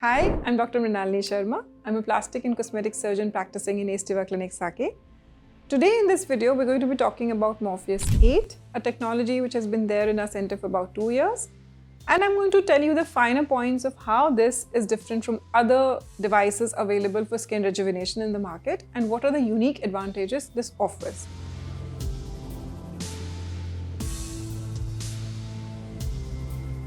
Hi, I'm Dr. Mrinalini Sharma. I'm a plastic and cosmetic surgeon practicing in Estiva Clinic, Sake. Today in this video, we're going to be talking about Morpheus 8, a technology which has been there in our center for about 2 years. And I'm going to tell you the finer points of how this is different from other devices available for skin rejuvenation in the market and what are the unique advantages this offers.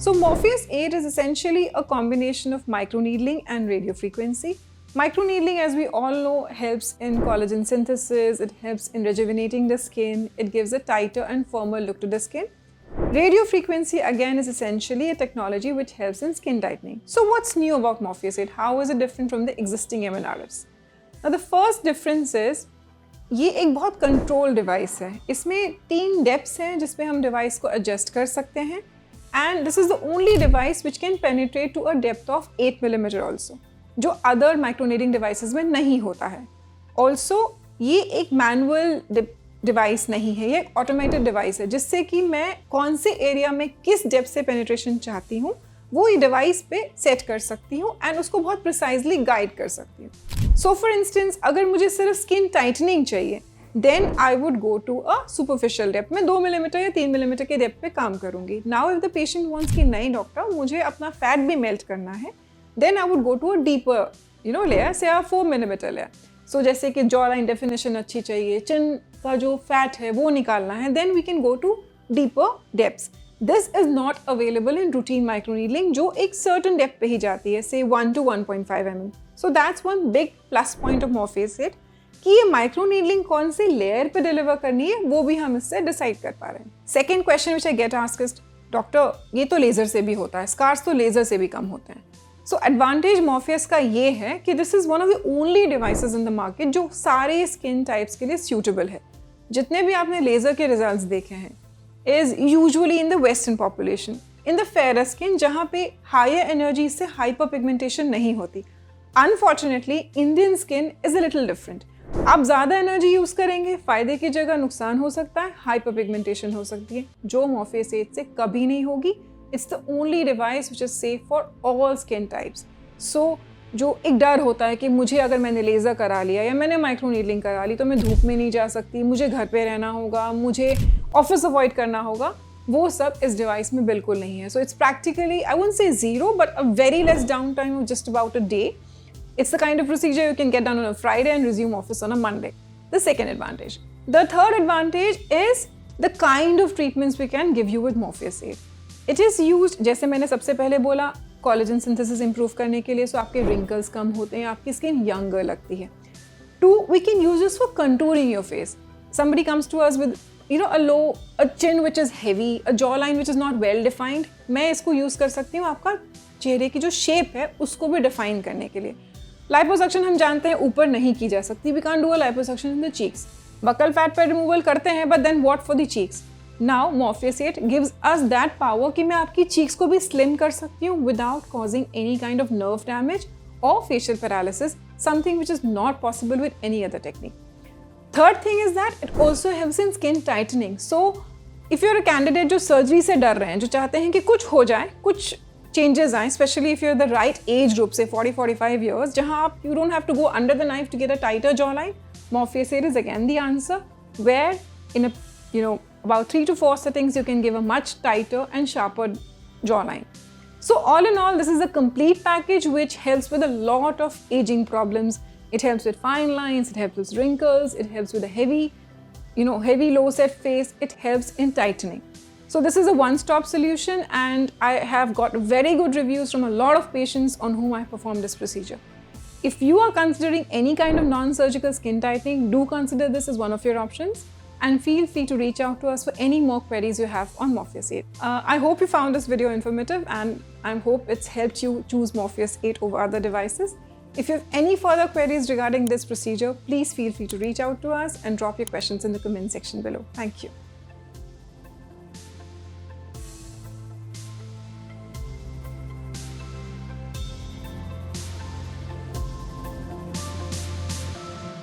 So Morpheus 8 is essentially a combination of microneedling and radiofrequency. Microneedling, as we all know, helps in collagen synthesis, it helps in rejuvenating the skin, it gives a tighter and firmer look to the skin. Radiofrequency again is essentially a technology which helps in skin tightening. So what's new about Morpheus 8? How is it different from the existing MNRFs? Now the first difference is ये एक बहुत control device है. इसमें 3 depths हैं जिसमें हम device को adjust कर सकते हैं. And this is the only device which can penetrate to a depth of 8 mm also, जो other microneedling devices में नहीं होता है. Also, ये एक manual device नहीं है, ये एक automated device है, जिससे कि मैं कौन से area में किस depth से penetration चाहती हूँ, वो ये device पे set कर सकती हूँ and उसको बहुत precisely guide कर सकती हूँ. So for instance, अगर मुझे सिर्फ skin tightening चाहिए, then I would go to a superficial depth. मैं 2 mm या 3 mm के depth पे काम करूँगी. Now if the patient wants कि नहीं डॉक्टर मुझे अपना fat भी melt करना है, then I would go to a deeper, layer, say a 4 mm layer. So जैसे कि jawline definition अच्छी चाहिए, chin का जो fat है वो निकालना है, then we can go to deeper depths. This is not available in routine microneedling जो एक certain depth पे ही जाती है, say 1 to 1.5 mm. So that's one big plus point of Morpheus 8. कि ये माइक्रो नीडलिंग कौन से लेयर पे डिलीवर करनी है वो भी हम इससे डिसाइड कर पा रहे हैं. Second question which I get asked, doctor ये तो लेजर से भी होता है, स्कार्स तो लेजर से भी कम होते हैं. सो एडवांटेज मॉर्फियस का ये है कि this is one of the only devices in the market जो सारे स्किन टाइप्स के लिए सूटेबल है. जितने भी आपने लेजर के रिजल्ट्स देखे हैं is usually in the western population, in the fair skin जहाँ पे हायर एनर्जी से हाइपर पिगमेंटेशन नहीं होती. Unfortunately Indian skin is a little different. आप ज़्यादा एनर्जी यूज़ करेंगे, फ़ायदे की जगह नुकसान हो सकता है, हाइपर पिगमेंटेशन हो सकती है, जो Morpheus 8 से कभी नहीं होगी. It's the only device which is safe for all skin types. So जो एक डर होता है कि मुझे अगर मैंने लेज़र करा लिया या मैंने माइक्रो नीडलिंग करा ली तो मैं धूप में नहीं जा सकती, मुझे घर पे रहना होगा, मुझे ऑफिस अवॉइड करना होगा, वो सब इस डिवाइस में बिल्कुल नहीं है. So it's practically I won't say zero but a very less down time of just about a day. It's the kind of procedure you can get done on a Friday and resume office on a Monday. The second advantage. The third advantage is the kind of treatments we can give you with Morpheus 8. It is used, जैसे मैंने सबसे पहले बोला, collagen synthesis improve करने के लिए, so आपके wrinkles कम होते हैं, आपकी skin younger लगती है. 2, we can use this for contouring your face. Somebody comes to us with a chin which is heavy, a jawline which is not well defined. मैं इसको use कर सकती हूँ आपका चेहरे की जो shape है उसको भी define करने के लिए. लाइपोसक्शन हम जानते हैं ऊपर नहीं की जा सकती. We can't do a liposuction in the cheeks. Buccal fat पर रिमूवल करते हैं but then what for the cheeks. Now Morpheus 8 gives us that power कि मैं आपकी चीक्स को भी स्लिम कर सकती हूँ without causing any kind of nerve damage और facial paralysis, something which is not possible with any other technique. Third thing is that it also helps in skin tightening. So if you are a candidate जो surgery से डर रहे हैं, जो चाहते हैं कि कुछ हो जाए, कुछ changes आए, especially if you're the right age group, say 40-45 years, जहाँ आप you don't have to go under the knife to get a tighter jawline. Morpheus 8 is again the answer, where in a about 3 to 4 settings you can give a much tighter and sharper jawline. So all in all, this is a complete package which helps with a lot of aging problems. It helps with fine lines, it helps with wrinkles, it helps with a heavy low set face. It helps in tightening. So this is a one-stop solution and I have got very good reviews from a lot of patients on whom I performed this procedure. If you are considering any kind of non-surgical skin tightening, do consider this as one of your options and feel free to reach out to us for any more queries you have on Morpheus 8. I hope you found this video informative and I hope it's helped you choose Morpheus 8 over other devices. If you have any further queries regarding this procedure, please feel free to reach out to us and drop your questions in the comment section below. Thank you.